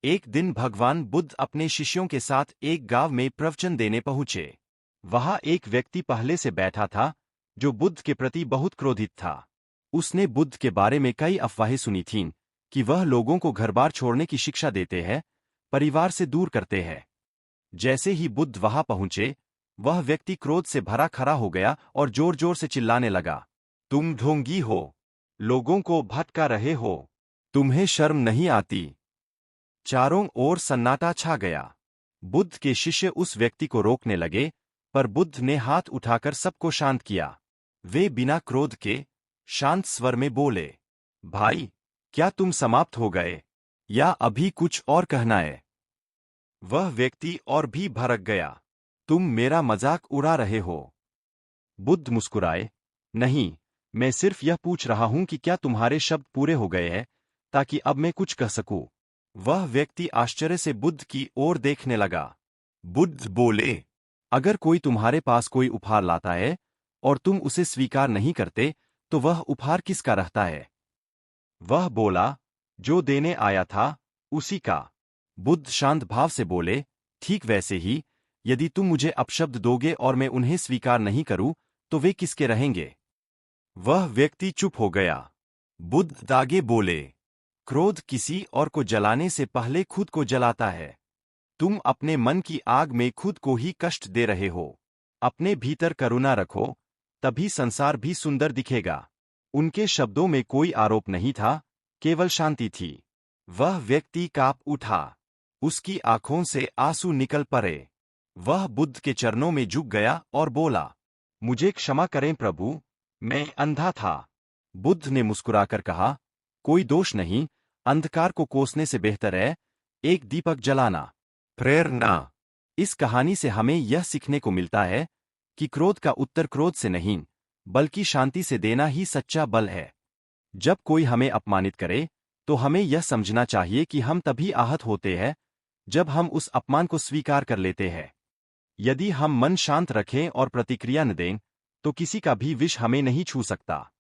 एक दिन भगवान बुद्ध अपने शिष्यों के साथ एक गांव में प्रवचन देने पहुंचे। वहां एक व्यक्ति पहले से बैठा था जो बुद्ध के प्रति बहुत क्रोधित था। उसने बुद्ध के बारे में कई अफवाहें सुनी थीं कि वह लोगों को घर-बार छोड़ने की शिक्षा देते हैं, परिवार से दूर करते हैं। जैसे ही बुद्ध वहां पहुंचे, वह व्यक्ति क्रोध से भरा खड़ा हो गया और जोर-जोर से चिल्लाने लगा, तुम ढोंगी हो, लोगों को भटका रहे हो, तुम्हें शर्म नहीं आती। चारों ओर सन्नाटा छा गया। बुद्ध के शिष्य उस व्यक्ति को रोकने लगे, पर बुद्ध ने हाथ उठाकर सबको शांत किया। वे बिना क्रोध के शांत स्वर में बोले, भाई, क्या तुम समाप्त हो गए या अभी कुछ और कहना है? वह व्यक्ति और भी भड़क गया, तुम मेरा मजाक उड़ा रहे हो। बुद्ध मुस्कुराए, नहीं, मैं सिर्फ यह पूछ रहा हूं कि क्या तुम्हारे शब्द पूरे हो गए हैं, ताकि अब मैं कुछ कह सकूं। वह व्यक्ति आश्चर्य से बुद्ध की ओर देखने लगा। बुद्ध बोले, अगर कोई तुम्हारे पास कोई उपहार लाता है और तुम उसे स्वीकार नहीं करते, तो वह उपहार किसका रहता है? वह बोला, जो देने आया था, उसी का। बुद्ध शांत भाव से बोले, ठीक वैसे ही, यदि तुम मुझे अपशब्द दोगे और मैं उन्हें स्वीकार नहीं करूं, तो वे किसके रहेंगे? वह व्यक्ति चुप हो गया। बुद्ध आगे बोले, क्रोध किसी और को जलाने से पहले खुद को जलाता है। तुम अपने मन की आग में खुद को ही कष्ट दे रहे हो। अपने भीतर करुणा रखो, तभी संसार भी सुंदर दिखेगा। उनके शब्दों में कोई आरोप नहीं था, केवल शांति थी। वह व्यक्ति कांप उठा। उसकी आंखों से आंसू निकल पड़े। वह बुद्ध के चरणों में झुक गया और बोला, मुझे क्षमा करें प्रभु, मैं अंधा था। बुद्ध ने मुस्कुराकर कहा, कोई दोष नहीं, अंधकार को कोसने से बेहतर है एक दीपक जलाना। प्रेरणा। इस कहानी से हमें यह सीखने को मिलता है कि क्रोध का उत्तर क्रोध से नहीं, बल्कि शांति से देना ही सच्चा बल है। जब कोई हमें अपमानित करे, तो हमें यह समझना चाहिए कि हम तभी आहत होते हैं जब हम उस अपमान को स्वीकार कर लेते हैं। यदि हम मन शांत रखें और प्रतिक्रिया न दें, तो किसी का भी विष हमें नहीं छू सकता।